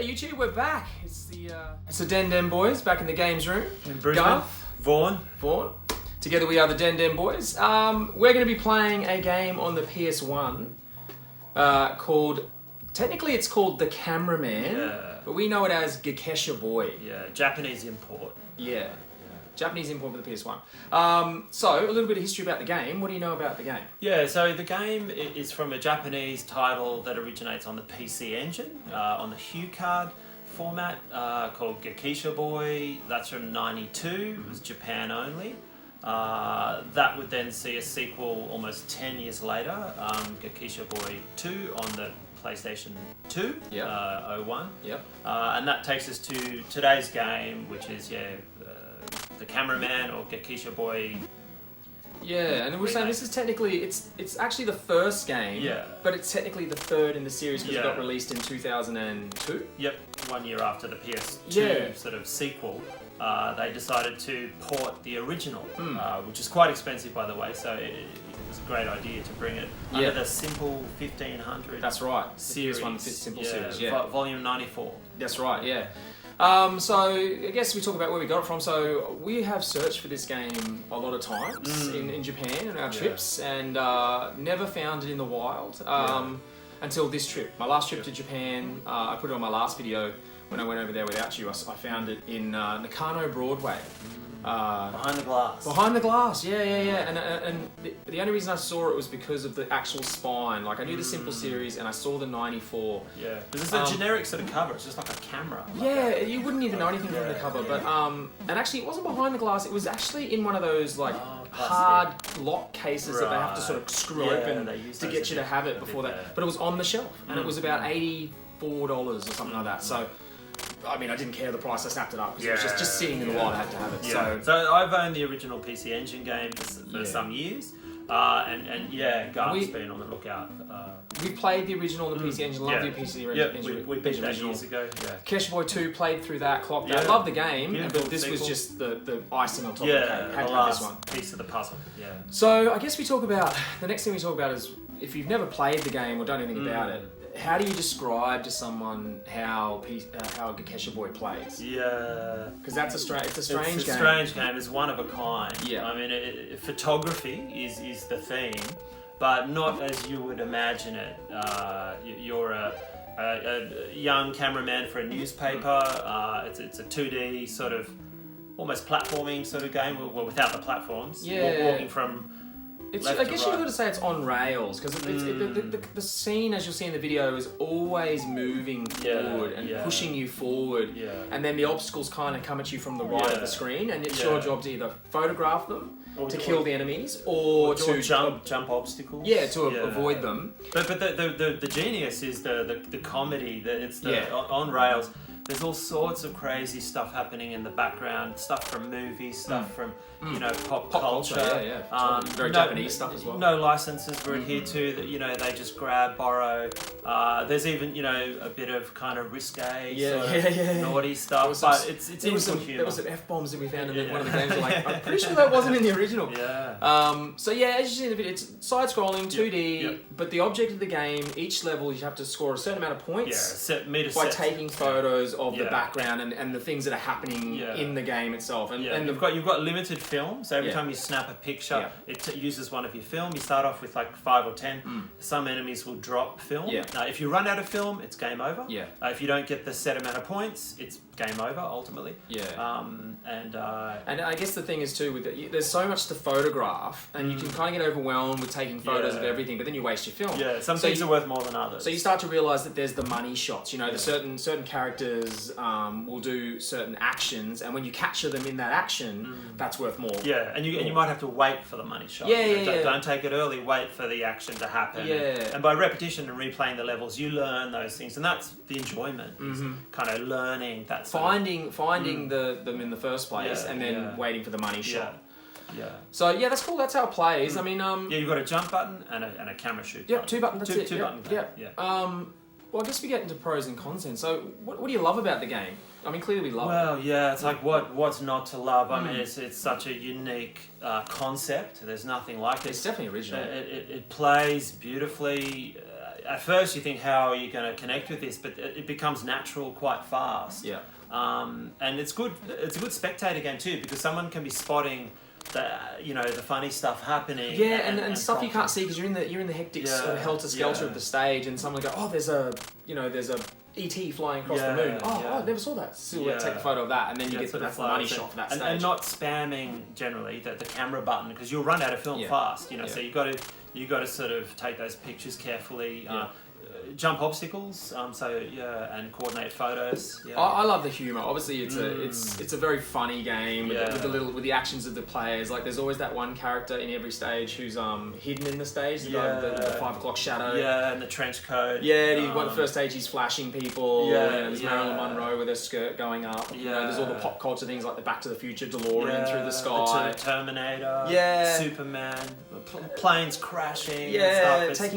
Hey YouTube, we're back. It's the Den Den Boys back in the games room. In Brisbane. Garth, Vaughan. Together we are the Den Den Boys. We're going to be playing a game on the PS1 called, technically it's called The Cameraman, but we know it as Gekisha Boy. Yeah, Japanese import. Yeah. Japanese import for the PS1. So, a little bit of history about the game. What do you know about the game? Yeah, so the game is from a Japanese title that originates on the PC Engine, on the Hue card format, called Gekisha Boy. That's from '92. It was Japan only. That would then see a sequel almost 10 years later, Gekisha Boy 2 on the PlayStation 2, 01. Yep. And that takes us to today's game, which is, The Cameraman or Gekisha Boy. Yeah, and we're saying this is technically, it's actually the first game, but it's technically the third in the series because it got released in 2002. Yep, 1 year after the PS2 sort of sequel. They decided to port the original, which is quite expensive by the way, so it was a great idea to bring it under the Simple 1500. That's right, series. PS1 Simple series, volume 94. That's right, yeah. So I guess we talk about where we got it from. So we have searched for this game a lot of times in Japan on our trips and never found it in the wild until this trip. My last trip to Japan, I put it on my last video when I went over there without you. I found it in Nakano Broadway. Behind the glass. Behind the glass, yeah. And the only reason I saw it was because of the actual spine. Like I knew the Simple series, and I saw the '94. Yeah, because it's a generic sort of cover. It's just like a camera. Yeah, you wouldn't even know anything from the cover. But and actually, it wasn't behind the glass. It was actually in one of those like hard lock cases that they have to sort of screw open to get you to have it before that. But it was on the shelf, and it was about $84 or something like that. So. I mean, I didn't care the price. I snapped it up because it was just sitting in the wild. I had to have it. Yeah. So I've owned the original PC Engine game for some years, and Garth's been on the lookout. We played the original on the PC Engine. Love the PC Engine. Yeah, we beat that years ago. Yeah. Gekisha Boy 2 played through that, clocked that. Love the game, but this was just the icing on top of the cake. Had to have this one. Piece of the puzzle. Yeah. So I guess we talk about the next thing we talk about is if you've never played the game or don't know anything about it. How do you describe to someone how Gekisha Boy plays? Yeah, because it's a strange game. It's a strange game. It's one of a kind. Yeah, I mean, photography is the theme, but not as you would imagine it. You're a young cameraman for a newspaper. It's a 2D sort of almost platforming sort of game, well, without the platforms. Yeah, walking from. I guess you've got to say it's on rails because the scene, as you'll see in the video, is always moving forward and pushing you forward. Yeah. And then the obstacles kind of come at you from the right of the screen, and it's your job to either photograph them to kill the enemies or to jump obstacles. Yeah, to avoid them. But the genius is the comedy. It's on rails. There's all sorts of crazy stuff happening in the background, stuff from movies, stuff from pop culture. Very Japanese stuff as well. No licenses were adhered to that they just grab, borrow. There's even a bit of kind of risque, naughty stuff, but it's in good humour. There was some F-bombs that we found in one of the games. Like, I'm pretty sure that wasn't in the original. Yeah. So yeah, as you see in the video, it's side-scrolling, 2D, but the object of the game, each level, you have to score a certain amount of points by taking photos of the background and the things that are happening in the game itself. And you've got limited film, so every time you snap a picture, it uses one of your film. You start off with like 5 or 10. Some enemies will drop film. If you run out of film, it's game over. If you don't get the set amount of points, it's game over ultimately. And I guess the thing is too, there's so much to photograph, and you can kind of get overwhelmed with taking photos of everything, but then you waste your film. Some things are worth more than others. So you start to realise that there's the money shots. The certain characters will do certain actions, and when you capture them in that action, that's worth more. And you might have to wait for the money shot. Don't take it early. Wait for the action to happen. And by repetition and replaying the levels, you learn those things, and that's the enjoyment. Is kind of learning that. Finding them in the first place, and then waiting for the money shot. Yeah. So that's cool. That's how it plays. I mean, you've got a jump button and a camera shoot. Yeah, 2 buttons. That's it. Two buttons. Well, I guess we get into pros and cons then. So, what do you love about the game? I mean, clearly we love it. Well, yeah, it's like what's not to love? I mean, it's such a unique concept. There's nothing like it. It's definitely original. It plays beautifully. at first you think, how are you going to connect with this? But it becomes natural quite fast. Yeah. And it's good. It's a good spectator game too, because someone can be spotting the funny stuff happening. Yeah, and stuff you can't see because you're in the hectic sort of helter skelter of the stage, and someone go, oh, there's a ET flying across the moon. I never saw that. So take a photo of that, and then you get that's the money shot for that stage. And not spamming generally the camera button, because you'll run out of film fast. So you got to sort of take those pictures carefully. Jump obstacles, and coordinate photos. Yeah. I love the humour. Obviously, it's a very funny game with the actions of the players. Like, there's always that one character in every stage who's hidden in the stage. The 5 o'clock shadow. Yeah, and the trench coat. Yeah, the first stage he's flashing people. There's Marilyn Monroe with her skirt going up. There's all the pop culture things like the Back to the Future DeLorean through the sky. The Terminator. Yeah. Superman. Planes crashing. Yeah, and stuff.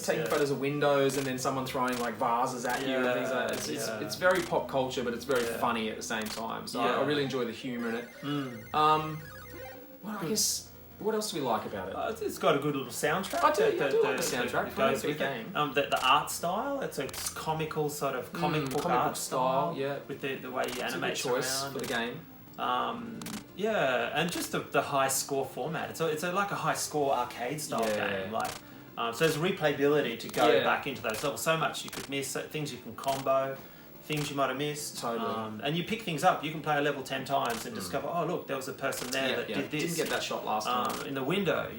taking photos of windows. And then someone throwing like vases at you and things like that. It's very pop culture, but it's very funny at the same time. So I really enjoy the humour in it. I guess, what else do we like about it? It's got a good little soundtrack. I do like the soundtrack. It goes with the game. The art style, it's a comical sort of comic book art style. Yeah, with the way you animate it's a good choice for the game. And just the high score format. It's like a high score arcade style game. So there's replayability to go back into those levels. So much you could miss, things you can combo, things you might have missed. Totally. And you pick things up. You can play a level 10 times and discover, oh look, there was a person there that did this. Didn't get that shot last time. In the window,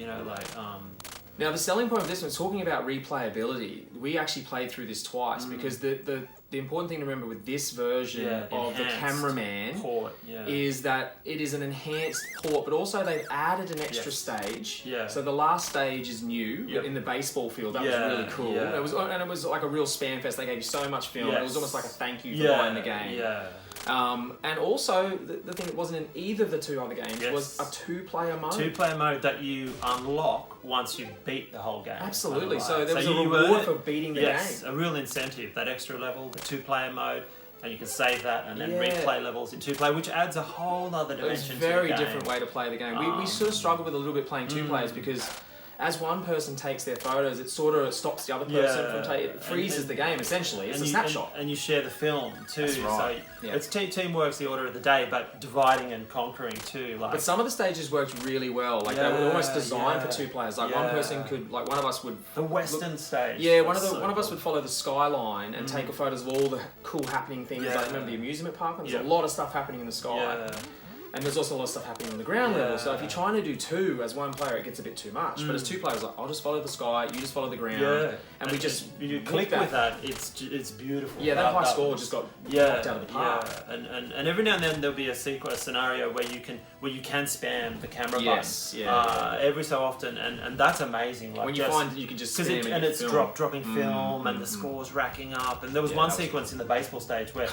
Now, the selling point of this one, talking about replayability, we actually played through this twice because the important thing to remember with this version of the Cameraman port, is that it is an enhanced port, but also they've added an extra stage. Yeah. So the last stage is new in the baseball field. That was really cool. Yeah. It was like a real spam fest. They gave you so much film. Yes. It was almost like a thank you for buying the game. Yeah. And also, the thing that wasn't in either of the two other games was a two-player mode. Two-player mode that you unlock once you beat the whole game. Absolutely. So there was a reward for beating the game. Yes, a real incentive. That extra level, the two-player mode, and you can save that and then replay levels in two-player, which adds a whole other dimension It's to a the very game. different way to play the game. We sort of struggled with a little bit playing two players because as one person takes their photos, it sort of stops the other person from taking. It freezes the game essentially. It's a snapshot. And you share the film too. That's right. So it's teamwork's the order of the day, but dividing and conquering too. But some of the stages worked really well. Like they were almost designed for two players. Like one person could, like one of us would. The Western stage. Yeah, one of us would follow the skyline and take photos of all the cool happening things. Like remember the amusement park? And there's a lot of stuff happening in the sky. Yeah. And there's also a lot of stuff happening on the ground level. So if you're trying to do two as one player, it gets a bit too much. But as two players, like I'll just follow the sky, you just follow the ground, and we just you click with that. It's beautiful. Yeah, that high score just got knocked out of the park. Yeah, and every now and then there'll be a scenario where you can spam the camera button. Every so often, and that's amazing. Like when you find that you can just spam and it's dropping film and the score's racking up. And there was one sequence in the baseball stage where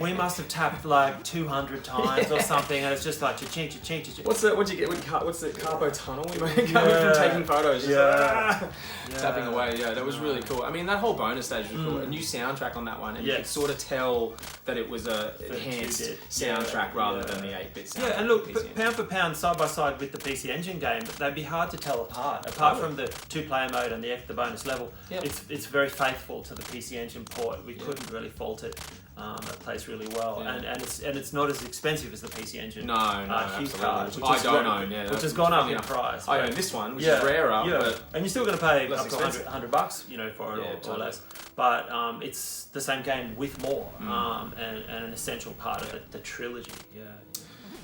we must have tapped like 200 times or something, and it's just like cha-ching, cha-ching, cha-ching. What's the carpo tunnel we made from taking photos? Tapping away. Yeah, that was really cool. I mean, that whole bonus stage was cool. A new soundtrack on that one, and you could sort of tell that it was a enhanced soundtrack rather than the 8-bit soundtrack. Yeah, and look, pound for pound, side by side with the PC Engine game, they'd be hard to tell apart. Apart from the two-player mode and the bonus level, it's very faithful to the PC Engine port. We couldn't really fault it. It plays really well, and it's not as expensive as the PC Engine. No, absolutely. Card, I don't own, which has gone up in price. I own this one, which is rarer, but and you're still going to pay less up to $100, for it or less. But it's the same game with more, and an essential part of the trilogy. Yeah.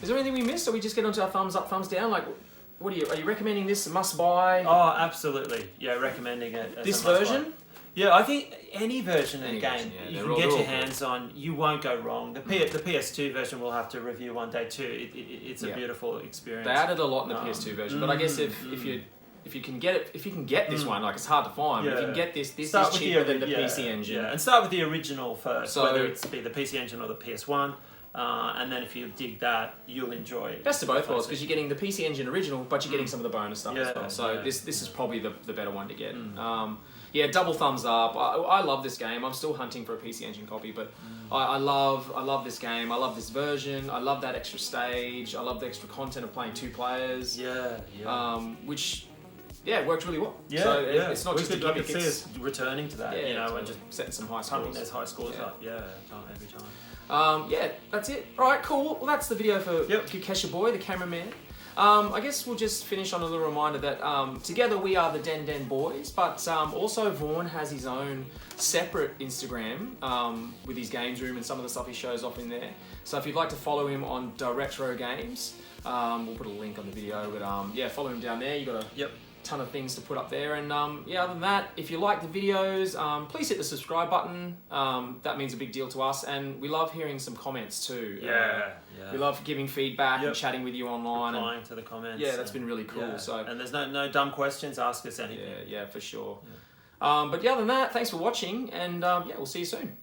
Is there anything we missed, or we just get onto our thumbs up, thumbs down? Like, are you recommending this? A must buy? Oh, absolutely. Yeah, recommending it. As this a must version? Buy. Yeah, I think any version of the game you can get your hands on, you won't go wrong. The PS2 version we'll have to review one day too. It's a beautiful experience. They added a lot in the PS2 version, but I guess if you can get this one, like it's hard to find. But if you can get this is cheaper than the PC Engine. Yeah, and start with the original first, whether it's be the PC Engine or the PS1. And then if you dig that, you'll enjoy it. Best of both worlds, because you're getting the PC Engine original, but you're getting some of the bonus stuff as well. So this is probably the better one to get. Double thumbs up. I love this game. I'm still hunting for a PC Engine copy, but I love this game. I love this version. I love that extra stage. I love the extra content of playing two players. Which yeah, it worked really well. Yeah, so yeah. it's not We just a could, I gimmick. could see It's us returning to that, yeah, you know, totally. and just setting some high pumping scores. those high scores Yeah. up. Yeah, every time. Yeah, that's it. All right, cool. Well, that's the video for Yep. Gekisha Boy, the cameraman. I guess we'll just finish on a little reminder that together we are the Den Den Boys, but also Vaughan has his own separate Instagram with his games room and some of the stuff he shows off in there. So if you'd like to follow him on Directro Games, we'll put a link on the video, but yeah, follow him down there. You've got a ton of things to put up there, and yeah, other than that, if you like the videos, please hit the subscribe button. That means a big deal to us, and we love hearing some comments too. We love giving feedback and chatting with you online, replying to the comments. Yeah, that's been really cool. Yeah. So and there's no dumb questions. Ask us anything. yeah, for sure. But yeah, other than that, thanks for watching, and yeah, we'll see you soon.